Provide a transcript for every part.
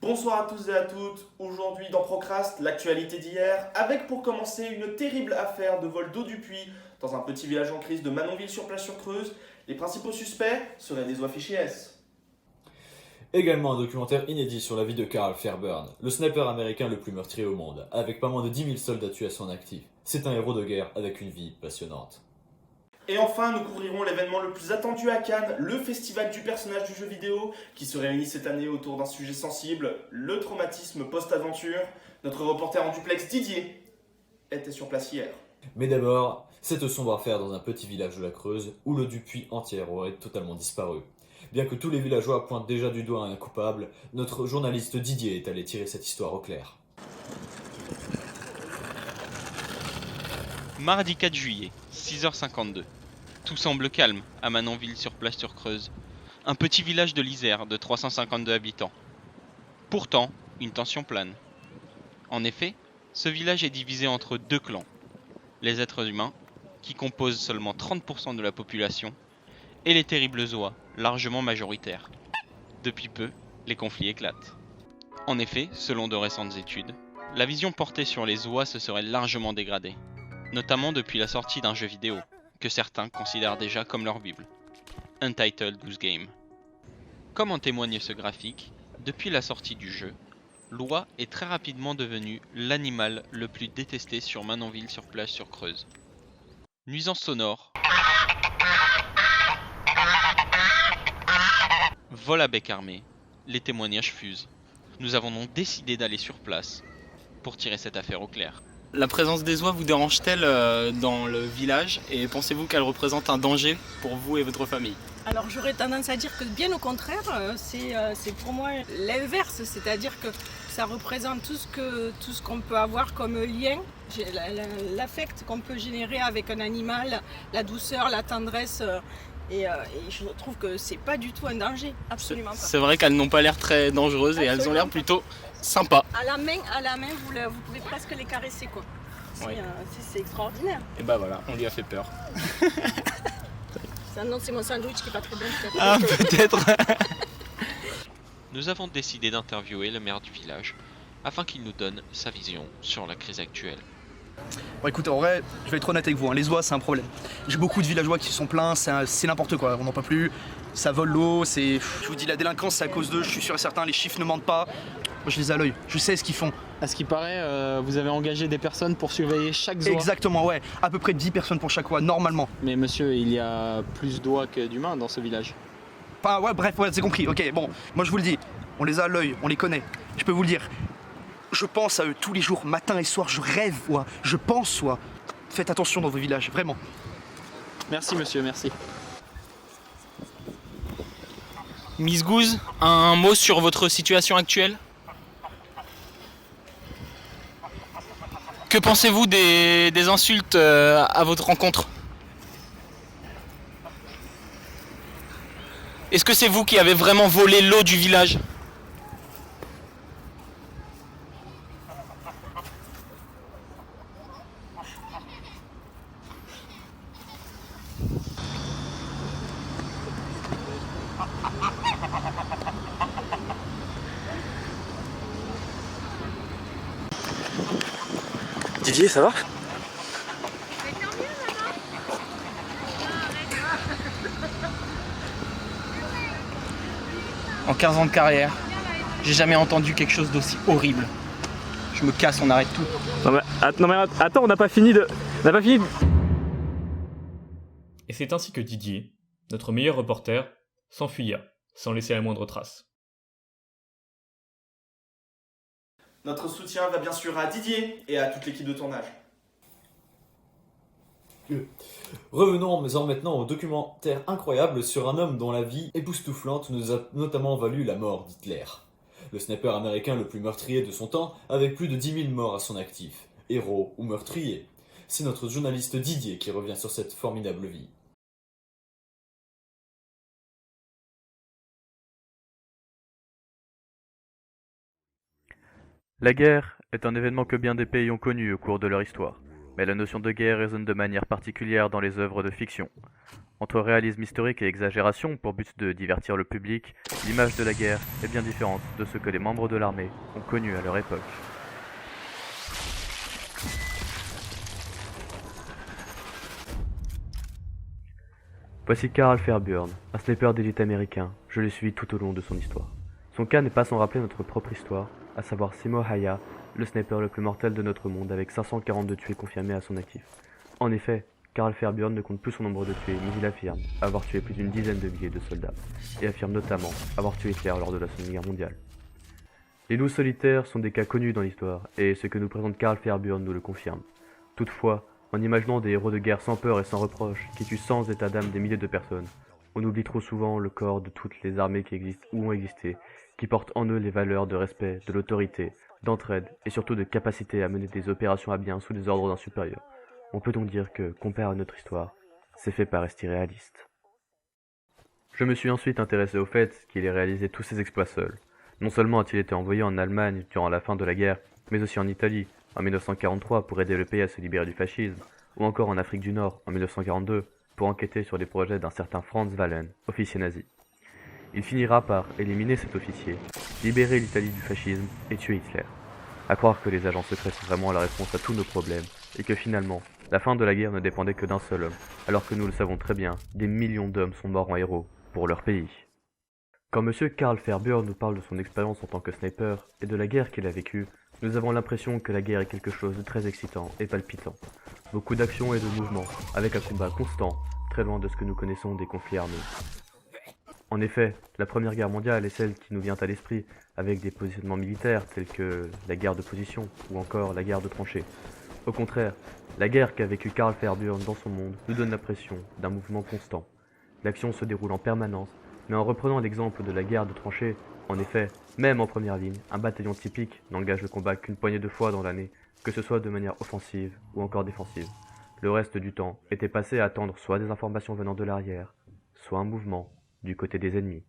Bonsoir à tous et à toutes, aujourd'hui dans Procrast, l'actualité d'hier, avec pour commencer une terrible affaire de vol d'eau du puits dans un petit village en crise de Manonville-sur-Plage-sur-Creuse. Les principaux suspects seraient des oies fichiers S. Également un documentaire inédit sur la vie de Carl Fairburn, le sniper américain le plus meurtrier au monde, avec pas moins de 10 000 soldats tués à son actif. C'est un héros de guerre avec une vie passionnante. Et enfin, nous couvrirons l'événement le plus attendu à Cannes, le festival du personnage du jeu vidéo, qui se réunit cette année autour d'un sujet sensible, le traumatisme post-aventure. Notre reporter en duplex Didier était sur place hier. Mais d'abord, cette sombre affaire dans un petit village de la Creuse, où l'eau du puits entière aurait totalement disparu. Bien que tous les villageois pointent déjà du doigt un coupable, notre journaliste Didier est allé tirer cette histoire au clair. Mardi 4 juillet, 6h52. Tout semble calme à Manonville-sur-Plage-sur-Creuse, un petit village de l'Isère de 352 habitants. Pourtant, une tension plane. En effet, ce village est divisé entre deux clans. Les êtres humains, qui composent seulement 30% de la population, et les terribles oies, largement majoritaires. Depuis peu, les conflits éclatent. En effet, selon de récentes études, la vision portée sur les oies se serait largement dégradée, notamment depuis la sortie d'un jeu vidéo, que certains considèrent déjà comme leur bible, Untitled Goose Game. Comme en témoigne ce graphique, depuis la sortie du jeu, l'oie est très rapidement devenu l'animal le plus détesté sur Manonville-sur-Plage-sur-Creuse. Nuisances sonores, vol à bec armé, les témoignages fusent. Nous avons donc décidé d'aller sur place pour tirer cette affaire au clair. La présence des oies vous dérange-t-elle dans le village et pensez-vous qu'elle représente un danger pour vous et votre famille? Alors j'aurais tendance à dire que bien au contraire, c'est pour moi l'inverse, c'est-à-dire que ça représente tout ce qu'on peut avoir comme lien, l'affect qu'on peut générer avec un animal, la douceur, la tendresse, et je trouve que c'est pas du tout un danger, absolument pas. C'est vrai qu'elles n'ont pas l'air très dangereuses et elles ont l'air plutôt sympas. À la main, vous pouvez presque les caresser quoi. Oui. C'est extraordinaire. Et bah voilà, on lui a fait peur. Non, c'est mon sandwich qui est pas très bon peut-être. Ah peut-être. Nous avons décidé d'interviewer le maire du village afin qu'il nous donne sa vision sur la crise actuelle. Bon écoute, en vrai, je vais être honnête avec vous, les oies c'est un problème. J'ai beaucoup de villageois qui sont pleins, c'est n'importe quoi, on n'en peut plus, ça vole l'eau, je vous dis la délinquance c'est à cause d'eux, je suis sûr et certain, les chiffres ne mentent pas. Moi je les ai à l'œil, je sais ce qu'ils font. À ce qui paraît, vous avez engagé des personnes pour surveiller chaque oie. Exactement, ouais, à peu près 10 personnes pour chaque oie, normalement. Mais monsieur, il y a plus d'oies que d'humains dans ce village. Enfin ouais, bref, ouais, c'est compris, ok, bon, moi je vous le dis, on les a à l'œil, on les connaît, je peux vous le dire. Je pense à eux tous les jours, matin et soir, je rêve, ouais, je pense, ouais. Faites attention dans vos villages, vraiment. Merci monsieur, merci. Miss Goose, un mot sur votre situation actuelle? Que pensez-vous des insultes à votre rencontre? Est-ce que c'est vous qui avez vraiment volé l'eau du village? Didier, ça va? En 15 ans de carrière, j'ai jamais entendu quelque chose d'aussi horrible. Je me casse, on arrête tout. Non mais attends, on n'a pas fini. Et c'est ainsi que Didier, notre meilleur reporter, s'enfuya, sans laisser la moindre trace. Notre soutien va bien sûr à Didier et à toute l'équipe de tournage. Revenons maintenant au documentaire incroyable sur un homme dont la vie époustouflante nous a notamment valu la mort d'Hitler. Le sniper américain le plus meurtrier de son temps, avec plus de 10 000 morts à son actif. Héros ou meurtrier. C'est notre journaliste Didier qui revient sur cette formidable vie. La guerre est un événement que bien des pays ont connu au cours de leur histoire. mais la notion de guerre résonne de manière particulière dans les œuvres de fiction. Entre réalisme historique et exagération pour but de divertir le public, l'image de la guerre est bien différente de ce que les membres de l'armée ont connu à leur époque. Voici Carl Fairburn, un sniper d'élite américain. Je l'ai suivi tout au long de son histoire. Son cas n'est pas sans rappeler notre propre histoire, à savoir Simo Häyhä, le sniper le plus mortel de notre monde avec 542 tués confirmés à son actif. En effet, Carl Fairburn ne compte plus son nombre de tués, mais il affirme avoir tué plus d'une dizaine de milliers de soldats, et affirme notamment avoir tué Hitler lors de la Seconde Guerre mondiale. Les loups solitaires sont des cas connus dans l'histoire, et ce que nous présente Carl Fairburn nous le confirme. Toutefois, en imaginant des héros de guerre sans peur et sans reproche, qui tuent sans état d'âme des milliers de personnes, on oublie trop souvent le corps de toutes les armées qui existent ou ont existé, qui portent en eux les valeurs de respect, de l'autorité, d'entraide et surtout de capacité à mener des opérations à bien sous les ordres d'un supérieur. On peut donc dire que, comparé à notre histoire, ces faits paraissent irréalistes. Je me suis ensuite intéressé au fait qu'il ait réalisé tous ses exploits seul. Non seulement a-t-il été envoyé en Allemagne durant la fin de la guerre, mais aussi en Italie, en 1943 pour aider le pays à se libérer du fascisme, ou encore en Afrique du Nord en 1942 pour enquêter sur les projets d'un certain Franz Wallen, officier nazi. Il finira par éliminer cet officier, libérer l'Italie du fascisme et tuer Hitler. À croire que les agents secrets sont vraiment la réponse à tous nos problèmes, et que finalement, la fin de la guerre ne dépendait que d'un seul homme, alors que nous le savons très bien, des millions d'hommes sont morts en héros pour leur pays. Quand M. Carl Fairburn nous parle de son expérience en tant que sniper et de la guerre qu'il a vécue, nous avons l'impression que la guerre est quelque chose de très excitant et palpitant. Beaucoup d'actions et de mouvements, avec un combat constant, très loin de ce que nous connaissons des conflits armés. En effet, la Première Guerre mondiale est celle qui nous vient à l'esprit, avec des positionnements militaires tels que la guerre de position ou encore la guerre de tranchées. Au contraire, la guerre qu'a vécue Carl Fairburn dans son monde nous donne l'impression d'un mouvement constant. L'action se déroule en permanence, mais en reprenant l'exemple de la guerre de tranchées, en effet, même en première ligne, un bataillon typique n'engage le combat qu'une poignée de fois dans l'année, que ce soit de manière offensive ou encore défensive. Le reste du temps était passé à attendre soit des informations venant de l'arrière, soit un mouvement du côté des ennemis.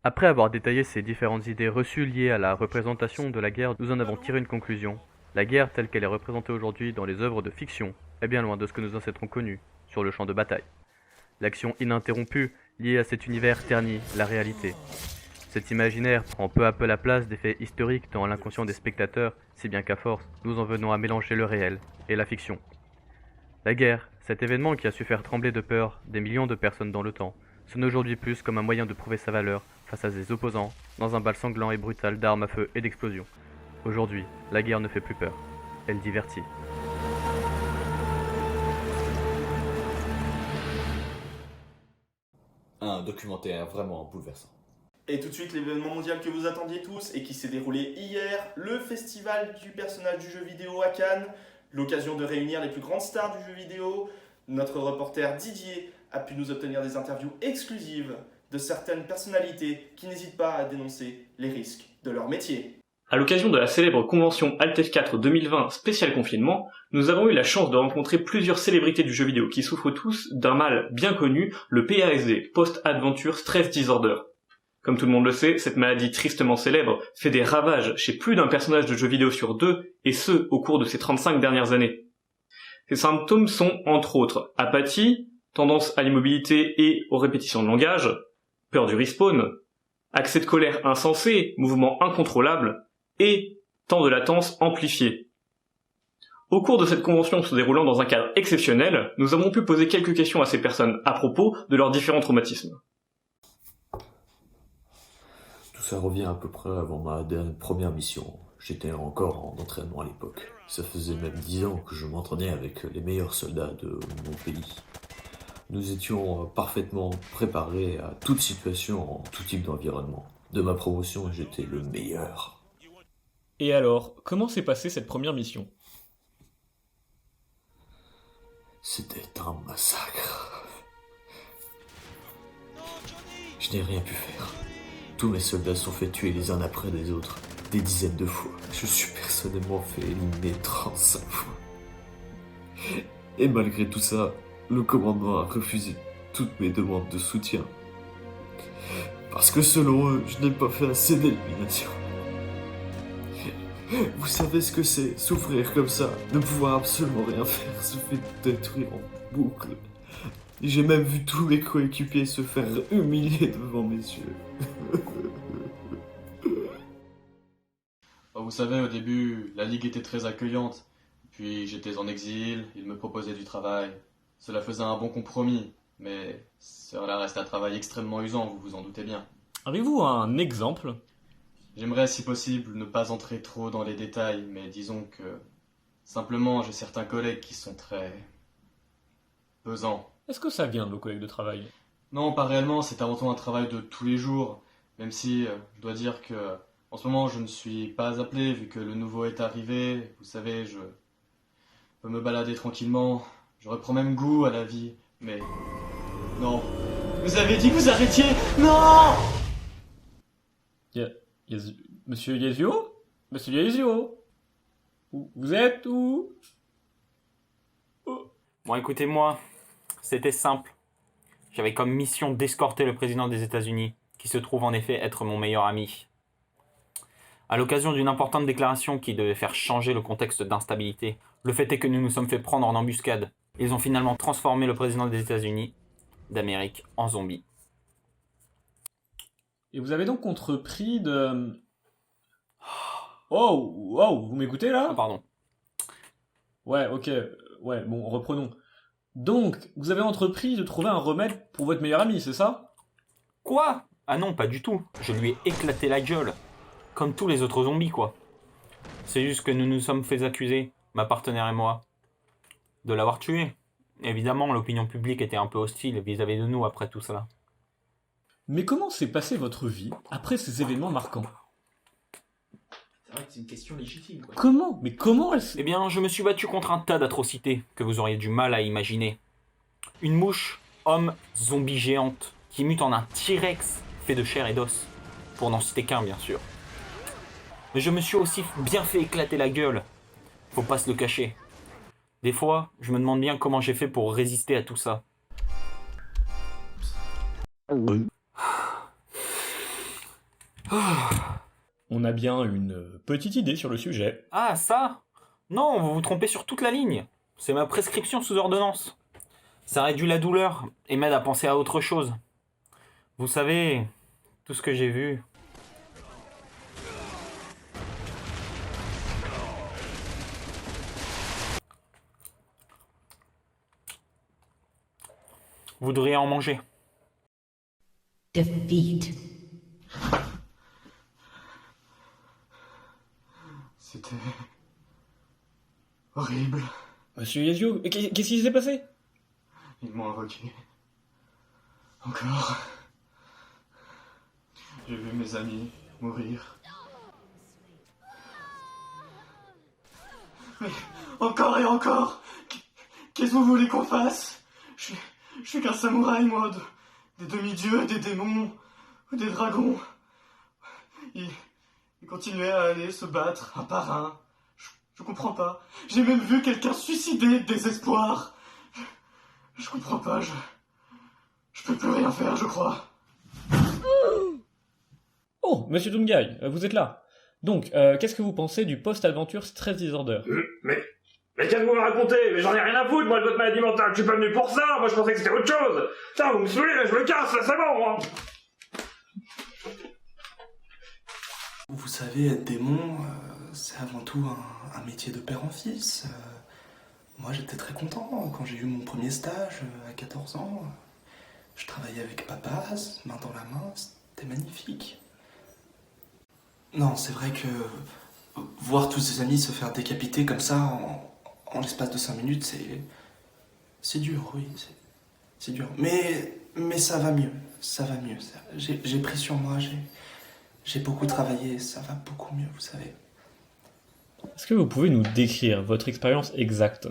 Après avoir détaillé ces différentes idées reçues liées à la représentation de la guerre, nous en avons tiré une conclusion. La guerre telle qu'elle est représentée aujourd'hui dans les œuvres de fiction est bien loin de ce que nos ancêtres ont connu sur le champ de bataille. L'action ininterrompue liée à cet univers ternit la réalité. Cet imaginaire prend peu à peu la place des faits historiques dans l'inconscient des spectateurs, si bien qu'à force, nous en venons à mélanger le réel et la fiction. La guerre, cet événement qui a su faire trembler de peur des millions de personnes dans le temps, sonne aujourd'hui plus comme un moyen de prouver sa valeur face à ses opposants, dans un bal sanglant et brutal d'armes à feu et d'explosions. Aujourd'hui, la guerre ne fait plus peur, elle divertit. Un documentaire vraiment bouleversant. Et tout de suite, l'événement mondial que vous attendiez tous et qui s'est déroulé hier, le festival du personnage du jeu vidéo à Cannes, l'occasion de réunir les plus grandes stars du jeu vidéo. Notre reporter Didier a pu nous obtenir des interviews exclusives de certaines personnalités qui n'hésitent pas à dénoncer les risques de leur métier. À l'occasion de la célèbre convention Altef 4 2020 spécial confinement, nous avons eu la chance de rencontrer plusieurs célébrités du jeu vidéo qui souffrent tous d'un mal bien connu, le PASD, Post-Adventure Stress Disorder. Comme tout le monde le sait, cette maladie tristement célèbre fait des ravages chez plus d'un personnage de jeu vidéo sur deux, et ce, au cours de ces 35 dernières années. Ces symptômes sont, entre autres, apathie, tendance à l'immobilité et aux répétitions de langage, peur du respawn, accès de colère insensé, mouvements incontrôlables, et temps de latence amplifié. Au cours de cette convention se déroulant dans un cadre exceptionnel, nous avons pu poser quelques questions à ces personnes à propos de leurs différents traumatismes. Tout ça revient à peu près avant ma première mission. J'étais encore en entraînement à l'époque. Ça faisait même 10 ans que je m'entraînais avec les meilleurs soldats de mon pays. Nous étions parfaitement préparés à toute situation, en tout type d'environnement. De ma promotion, j'étais le meilleur. Et alors, comment s'est passée cette première mission ? C'était un massacre. Je n'ai rien pu faire. Tous mes soldats sont fait tuer les uns après les autres, des dizaines de fois. Je suis personnellement fait éliminer 35 fois. Et malgré tout ça, le commandement a refusé toutes mes demandes de soutien. Parce que selon eux, je n'ai pas fait assez d'élimination. Vous savez ce que c'est, souffrir comme ça, ne pouvoir absolument rien faire, se fait détruire en boucle. Et j'ai même vu tous mes coéquipiers se faire humilier devant mes yeux. Vous savez, au début, la Ligue était très accueillante. Puis j'étais en exil, ils me proposaient du travail. Cela faisait un bon compromis, mais cela reste un travail extrêmement usant, vous vous en doutez bien. Avez-vous un exemple? J'aimerais, si possible, ne pas entrer trop dans les détails, mais disons que... Simplement, j'ai certains collègues qui sont très... pesants. Est-ce que ça vient de vos collègues de travail? Non, pas réellement, c'est avant tout un travail de tous les jours. Même si, je dois dire que... En ce moment, je ne suis pas appelé, vu que le nouveau est arrivé. Vous savez, je peux me balader tranquillement. Je reprends même goût à la vie, mais... Non. Vous avez dit que vous arrêtiez. Non! Monsieur Yezio? Monsieur Yezio? Vous êtes où? Bon, écoutez-moi, c'était simple. J'avais comme mission d'escorter le président des États-Unis, qui se trouve en effet être mon meilleur ami. À l'occasion d'une importante déclaration qui devait faire changer le contexte d'instabilité, le fait est que nous nous sommes fait prendre en embuscade. Ils ont finalement transformé le président des États-Unis d'Amérique en zombie. Et vous avez donc entrepris de... Oh, vous m'écoutez là? Ah, pardon. Ouais, ok, ouais, bon, reprenons. Donc, vous avez entrepris de trouver un remède pour votre meilleur ami, c'est ça? Quoi? Ah non, pas du tout. Je lui ai éclaté la gueule. Comme tous les autres zombies, quoi. C'est juste que nous nous sommes fait accuser, ma partenaire et moi, de l'avoir tué. Évidemment, l'opinion publique était un peu hostile vis-à-vis de nous après tout cela. Mais comment s'est passée votre vie après ces événements marquants? C'est vrai que c'est une question légitime, quoi. Comment? Mais comment elle s'est... Eh bien, je me suis battu contre un tas d'atrocités que vous auriez du mal à imaginer. Une mouche, homme, zombie géante, qui mute en un T-Rex fait de chair et d'os. Pour n'en citer qu'un, bien sûr. Mais je me suis aussi bien fait éclater la gueule. Faut pas se le cacher. Des fois, je me demande bien comment j'ai fait pour résister à tout ça. On a bien une petite idée sur le sujet. Ah, ça? Non, vous vous trompez sur toute la ligne. C'est ma prescription sous ordonnance. Ça réduit la douleur et m'aide à penser à autre chose. Vous savez, tout ce que j'ai vu... Vous devriez en manger. Defeat. C'était... horrible. Monsieur Yezio, qu'est-ce qui s'est passé? Ils m'ont invoqué. Encore. J'ai vu mes amis mourir. Mais encore et encore. Qu'est-ce que vous voulez qu'on fasse? Je suis qu'un samouraï, moi, des demi-dieux, des démons, ou des dragons. Ils continuaient à aller se battre, un par un. Je comprends pas. J'ai même vu quelqu'un suicider de désespoir. Je comprends pas, je peux plus rien faire, je crois. Oh, monsieur Doomguy, vous êtes là. Donc, qu'est-ce que vous pensez du post-adventure Stress Disorder? Mais qu'est-ce que vous me racontez? Mais j'en ai rien à foutre, moi, de votre maladie mentale. Je suis pas venu pour ça. Moi, je pensais que c'était autre chose. Putain, vous me saoulez, là, je me casse, là, c'est bon, moi. Vous savez, être démon, c'est avant tout un métier de père en fils. Moi, j'étais très content quand j'ai eu mon premier stage à 14 ans. Je travaillais avec papa, main dans la main, c'était magnifique. Non, c'est vrai que voir tous ses amis se faire décapiter comme ça en l'espace de 5 minutes, c'est dur, oui, c'est dur. Mais ça va mieux, ça va mieux. J'ai pris sur moi, j'ai beaucoup travaillé, ça va beaucoup mieux, vous savez. Est-ce que vous pouvez nous décrire votre expérience exacte?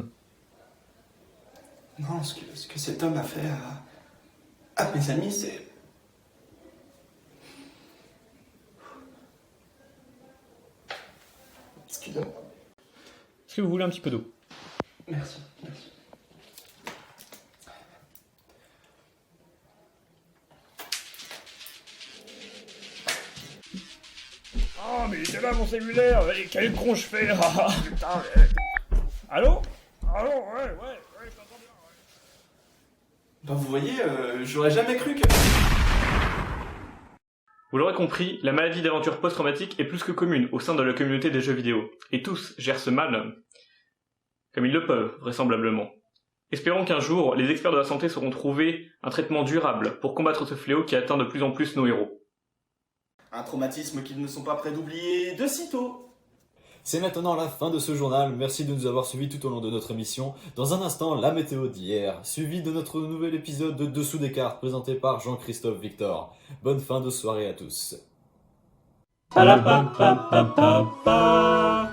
Non, ce que cet homme a fait à mes amis, c'est... Excusez-moi. Est-ce que vous voulez un petit peu d'eau? Merci, merci. pas mon cellulaire, et quel con je fais là. Putain, Allô, ouais, je t'entends bien. Bah vous voyez, j'aurais jamais cru que... Vous l'aurez compris, la maladie d'aventure post-traumatique est plus que commune au sein de la communauté des jeux vidéo, et tous gèrent ce mal comme ils le peuvent, vraisemblablement. Espérons qu'un jour, les experts de la santé sauront trouver un traitement durable pour combattre ce fléau qui atteint de plus en plus nos héros. Un traumatisme qu'ils ne sont pas prêts d'oublier de sitôt. C'est maintenant la fin de ce journal, merci de nous avoir suivis tout au long de notre émission. Dans un instant, la météo d'hier, suivi de notre nouvel épisode de Dessous des cartes présenté par Jean-Christophe Victor. Bonne fin de soirée à tous. Pa-la-pa-pa-pa-pa-pa.